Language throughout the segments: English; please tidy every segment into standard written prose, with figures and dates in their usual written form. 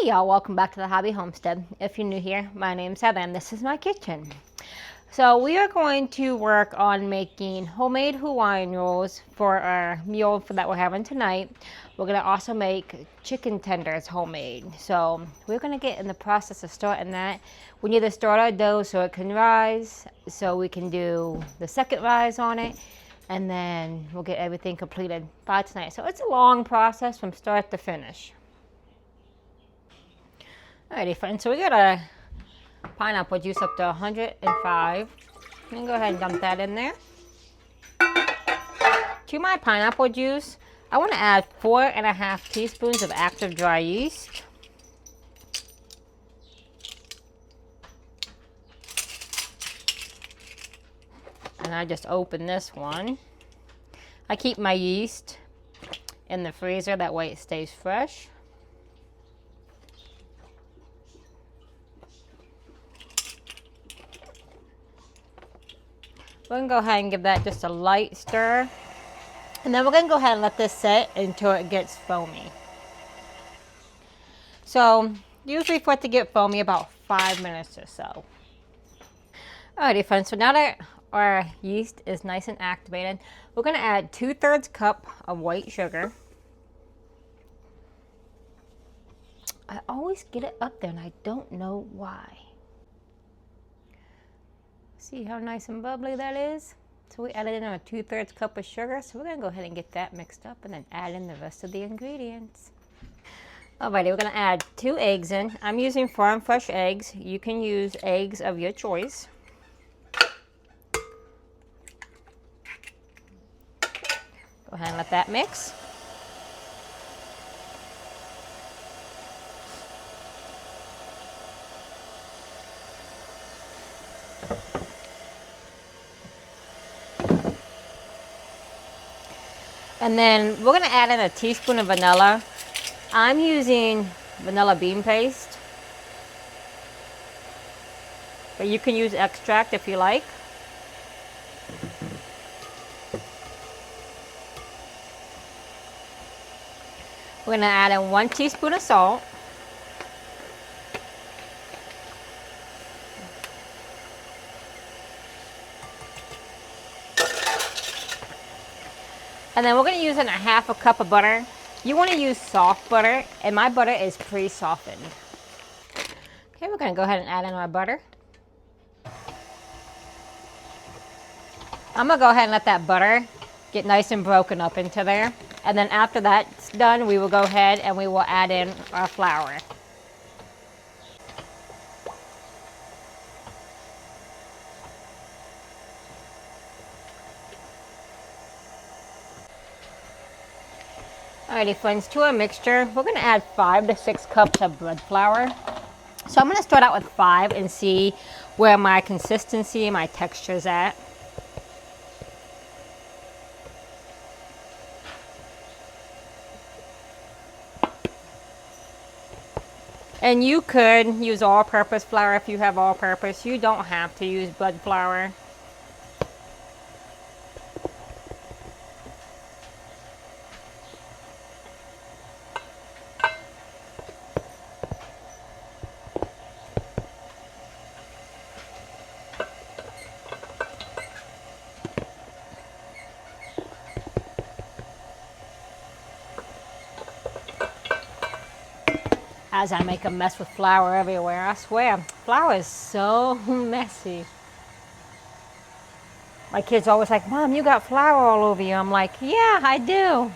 Hey y'all, welcome back to the Hobby Homestead. If you're new here, my name's Heather and this is my kitchen. So we are going to work on making homemade Hawaiian rolls for our meal that we're having tonight. We're going to also make chicken tenders homemade. So we're going to get in the process of starting that. We need to start our dough so it can rise, so we can do the second rise on it, and then we'll get everything completed by tonight. So it's a long process from start to finish. Alrighty friends, so we got a pineapple juice up to 105. I'm gonna go ahead and dump that in there. To my pineapple juice, I want to add 4.5 teaspoons of active dry yeast. And I just open this one. I keep my yeast in the freezer, that way it stays fresh. We're going to go ahead and give that just a light stir. And then we're going to go ahead and let this sit until it gets foamy. So, usually for it to get foamy, about 5 minutes or so. Alrighty friends, so now that our yeast is nice and activated, we're going to add 2/3 cup of white sugar. I always get it up there and I don't know why. See how nice and bubbly that is? So we added in our 2/3 cup of sugar. So we're gonna go ahead and get that mixed up and then add in the rest of the ingredients. Alrighty, we're gonna add 2 eggs in. I'm using farm fresh eggs. You can use eggs of your choice. Go ahead and let that mix. And then we're going to add in a teaspoon of vanilla. I'm using vanilla bean paste, but you can use extract if you like. We're going to add in 1 teaspoon of salt. And then we're going to use in a 1/2 cup of butter. You want to use soft butter, and my butter is pre-softened. Okay, we're going to go ahead and add in our butter. I'm going to go ahead and let that butter get nice and broken up into there. And then after that's done, we will go ahead and we will add in our flour. Alrighty friends, to our mixture, we're going to add 5 to 6 cups of bread flour. So I'm going to start out with 5 and see where my consistency and my texture is at. And you could use all-purpose flour if you have all-purpose. You don't have to use bread flour. As I make a mess with flour everywhere, I swear, flour is so messy. My kids always like, Mom, you got flour all over you. I'm like, yeah, I do.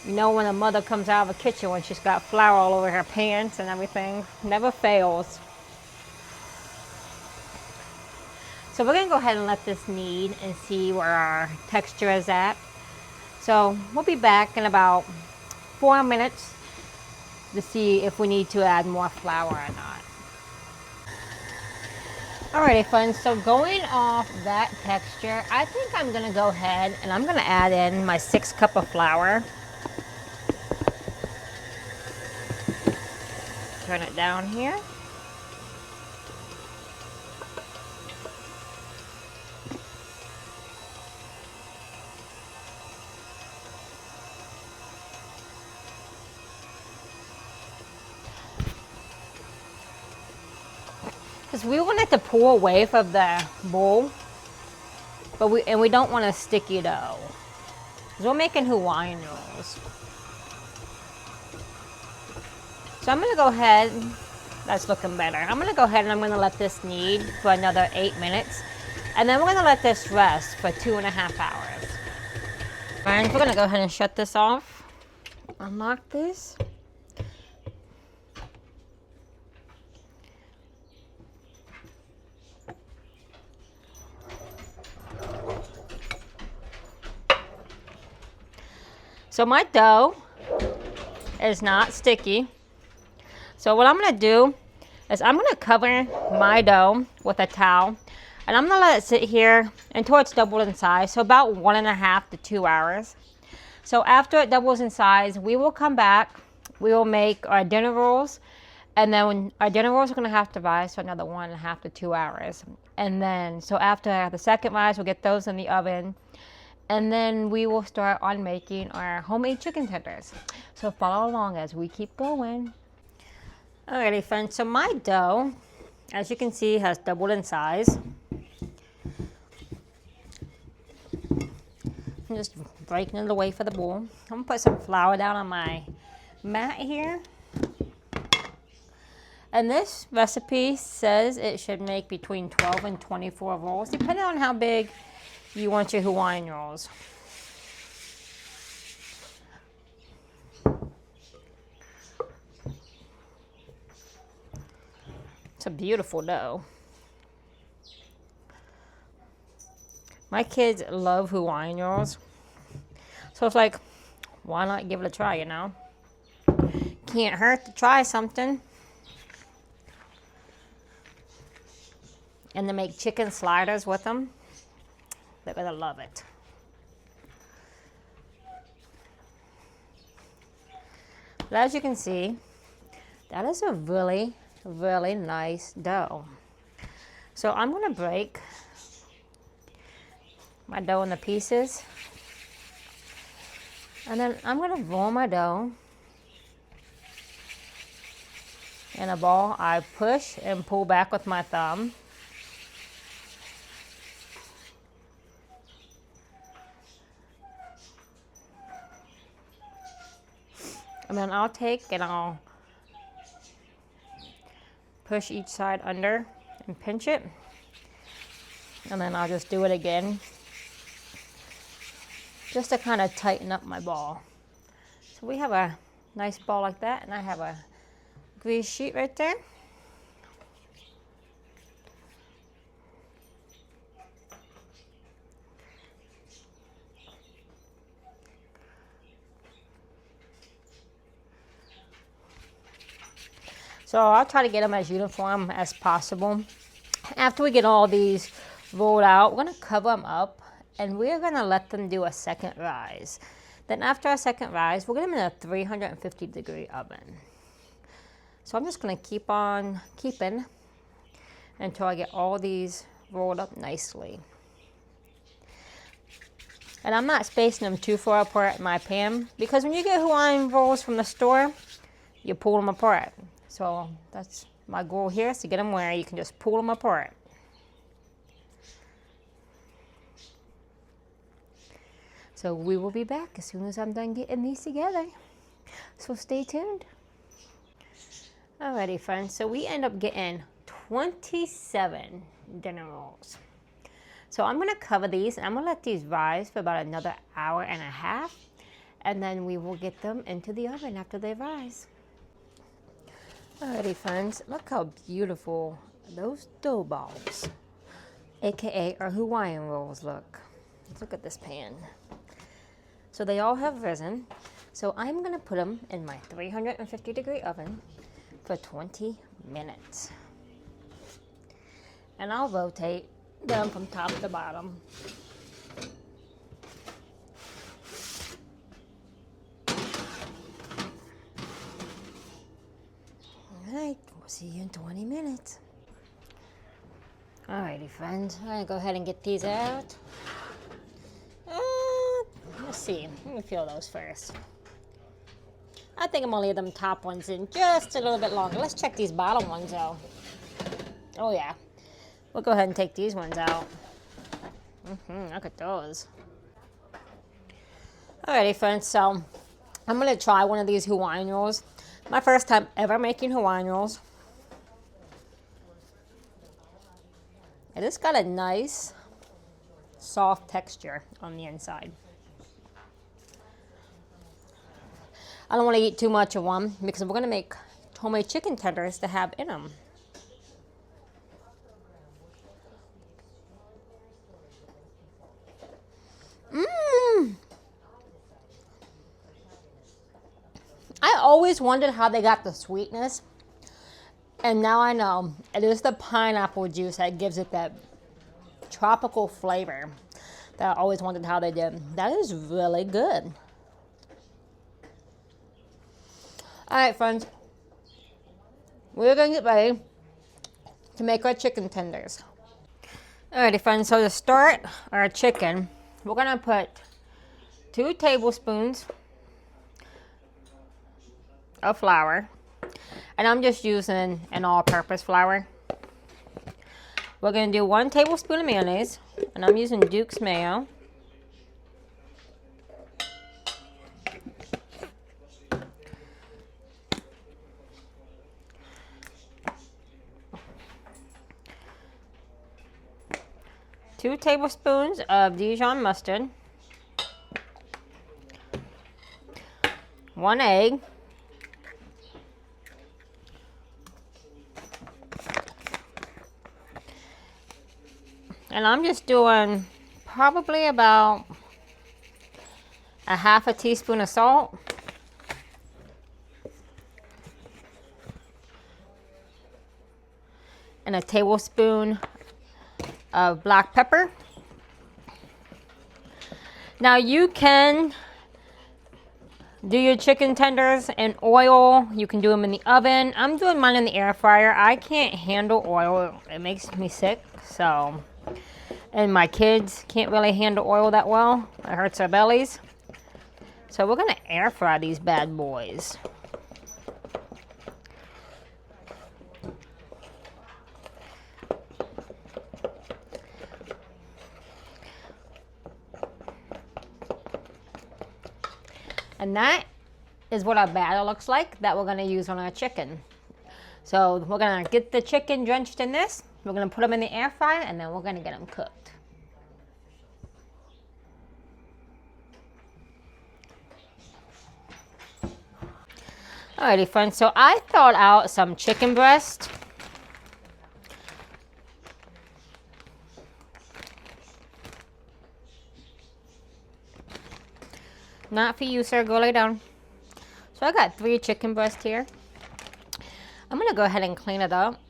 You know when a mother comes out of the kitchen when she's got flour all over her pants and everything, never fails. So we're gonna go ahead and let this knead and see where our texture is at. So we'll be back in about 4 minutes to see if we need to add more flour or not. Alrighty friends, so going off that texture, I think I'm gonna go ahead and I'm gonna add in my 6 cup of flour. Turn it down here. Because we want it to pull away from the bowl, but we don't want a sticky dough. Because we're making Hawaiian rolls. So I'm going to go ahead, that's looking better. I'm going to go ahead and I'm going to let this knead for another 8 minutes. And then we're going to let this rest for 2.5 hours. Friends, we're going to go ahead and shut this off. Unlock this. So my dough is not sticky. So what I'm going to do is I'm going to cover my dough with a towel, and I'm going to let it sit here until it's doubled in size, so about 1.5 to 2 hours. So after it doubles in size, we will come back, we will make our dinner rolls, and then when our dinner rolls are going to have to rise for another 1.5 to 2 hours. And then, so after the second rise, we'll get those in the oven. And then we will start on making our homemade chicken tenders. So follow along as we keep going. Alrighty friends, so my dough, as you can see, has doubled in size. I'm just breaking it away for the bowl. I'm gonna put some flour down on my mat here. And this recipe says it should make between 12 and 24 rolls, depending on how big you want your Hawaiian rolls. It's a beautiful dough. My kids love Hawaiian rolls. So it's like, why not give it a try, you know? Can't hurt to try something. And to make chicken sliders with them. They're gonna love it. But as you can see, that is a really, really nice dough. So I'm gonna break my dough into pieces. And then I'm gonna roll my dough in a ball. I push and pull back with my thumb. And then I'll take and I'll push each side under and pinch it. And then I'll just do it again, just to kind of tighten up my ball. So we have a nice ball like that, and I have a grease sheet right there. So I'll try to get them as uniform as possible. After we get all these rolled out, we're going to cover them up and we're going to let them do a second rise. Then after a second rise, we'll get them in a 350-degree oven. So I'm just going to keep on keeping until I get all these rolled up nicely. And I'm not spacing them too far apart in my pan, because when you get Hawaiian rolls from the store, you pull them apart. So that's my goal here, is to get them where you can just pull them apart. So we will be back as soon as I'm done getting these together. So stay tuned. Alrighty friends, so we end up getting 27 dinner rolls. So I'm gonna cover these and I'm gonna let these rise for about another hour and a half, and then we will get them into the oven after they rise. Alrighty friends, look how beautiful those dough balls, aka our Hawaiian rolls, look. Let's look at this pan. So they all have risen. So I'm gonna put them in my 350-degree oven for 20 minutes. And I'll rotate them from top to bottom. Alright, we'll see you in 20 minutes. Alrighty friends, I'm gonna go ahead and get these out. Let's see, let me feel those first. I think I'm gonna leave them top ones in just a little bit longer. Let's check these bottom ones though. Oh yeah. We'll go ahead and take these ones out. Look at those. Alrighty friends, so I'm gonna try one of these Hawaiian rolls. My first time ever making Hawaiian rolls. And it's got a nice soft texture on the inside. I don't want to eat too much of one because we're gonna make homemade chicken tenders to have in them. I always wondered how they got the sweetness, and now I know. It is the pineapple juice that gives it that tropical flavor that I always wondered how they did. That is really good. All right, friends. We're going to get ready to make our chicken tenders. Alrighty, friends. So to start our chicken, we're going to put 2 tablespoons of flour, and I'm just using an all-purpose flour. We're going to do 1 tablespoon of mayonnaise, and I'm using Duke's mayo. Two tablespoons of Dijon mustard, 1 egg, and I'm just doing probably about a 1/2 teaspoon of salt, and a tablespoon of black pepper. Now you can do your chicken tenders in oil. You can do them in the oven. I'm doing mine in the air fryer. I can't handle oil. It makes me sick. So, and my kids can't really handle oil that well. It hurts their bellies. So we're gonna air fry these bad boys. And that is what our batter looks like that we're going to use on our chicken. So we're going to get the chicken drenched in this. We're going to put them in the air fryer, and then we're going to get them cooked. Alrighty, friends. So I thawed out some chicken breast. Not for you, sir. Go lay down. So I got 3 chicken breasts here. I'm going to go ahead and clean it up.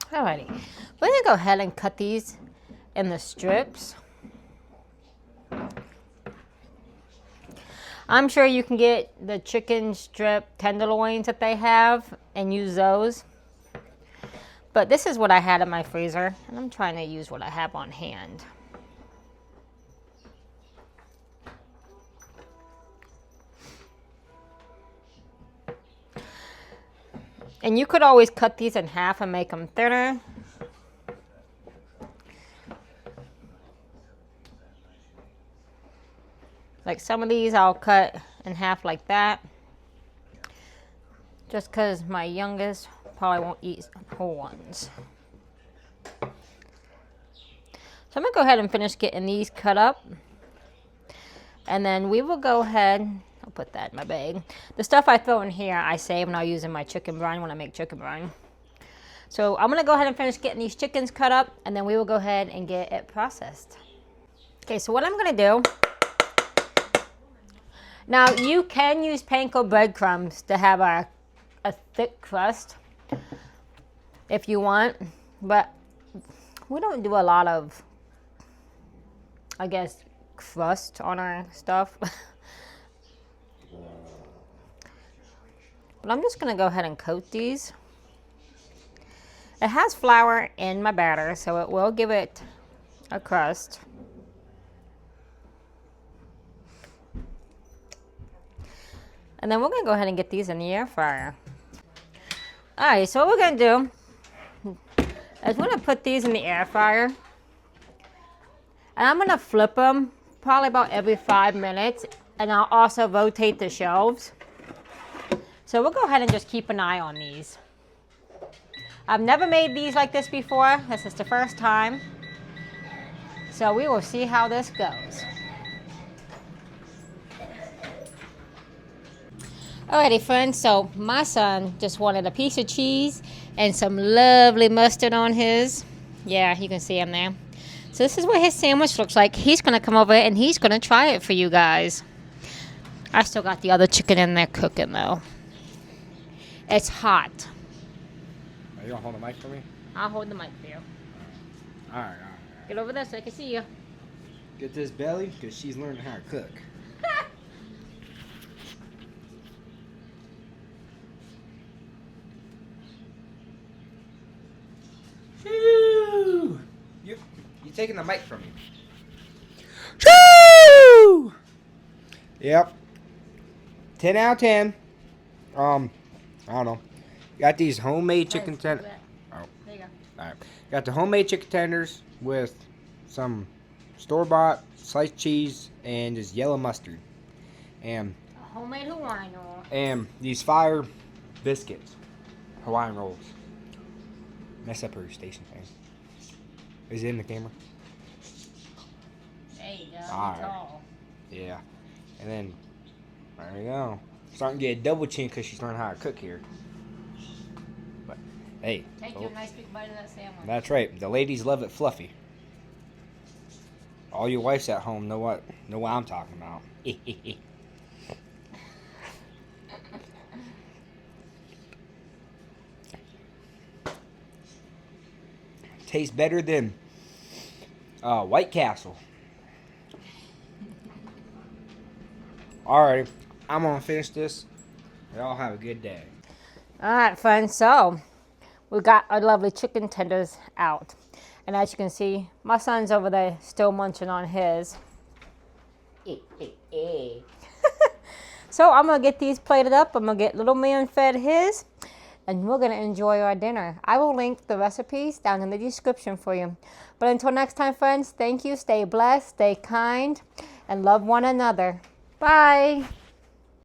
Alrighty, we're gonna go ahead and cut these in the strips. I'm sure you can get the chicken strip tenderloins that they have and use those. But this is what I had in my freezer, and I'm trying to use what I have on hand. And you could always cut these in half and make them thinner. Like some of these I'll cut in half like that. Just because my youngest probably won't eat whole ones. So I'm going to go ahead and finish getting these cut up. And then we will go ahead, I'll put that in my bag. The stuff I throw in here I save and I'll use in my chicken brine when I make chicken brine. So I'm going to go ahead and finish getting these chickens cut up, and then we will go ahead and get it processed. Okay, so what I'm going to do Now, you can use panko breadcrumbs to have a thick crust if you want, but we don't do a lot of, I guess, crust on our stuff. But I'm just going to go ahead and coat these. It has flour in my batter, so it will give it a crust. And then we're going to go ahead and get these in the air fryer. Alright, so what we're going to do is we're going to put these in the air fryer. And I'm going to flip them probably about every 5 minutes. And I'll also rotate the shelves. So we'll go ahead and just keep an eye on these. I've never made these like this before. This is the first time. So we will see how this goes. Alrighty friends, so my son just wanted a piece of cheese and some lovely mustard on his. Yeah, you can see him there. So this is what his sandwich looks like. He's going to come over and he's going to try it for you guys. I still got the other chicken in there cooking though. It's hot. Are you going to hold the mic for me? I'll hold the mic for you. Alright. Get over there so I can see you. Get this belly, because she's learning how to cook. You taking the mic from me? Choo! Yep. 10 out of 10. I don't know. Got these homemade chicken tenders. Oh, there you go. all right. Got the homemade chicken tenders with some store-bought sliced cheese and this yellow mustard, and A homemade Hawaiian roll. and these fire biscuits, Hawaiian rolls. Mess up her station thing. Is it in the camera? There you go. All right. Tall. Yeah. And then, there we go. Starting to get a double chin because she's learning how to cook here. But, hey. Take you a nice big bite of that sandwich. That's right. The ladies love it fluffy. All your wives at home know what I'm talking about. Tastes better than White Castle. Alright, I'm gonna finish this. Y'all have a good day. Alright, friends, so we got our lovely chicken tenders out. And as you can see, my son's over there still munching on his. So I'm going to get these plated up. I'm going to get little man fed his. And we're going to enjoy our dinner. I will link the recipes down in the description for you. But until next time, friends, thank you. Stay blessed, stay kind, and love one another. Bye.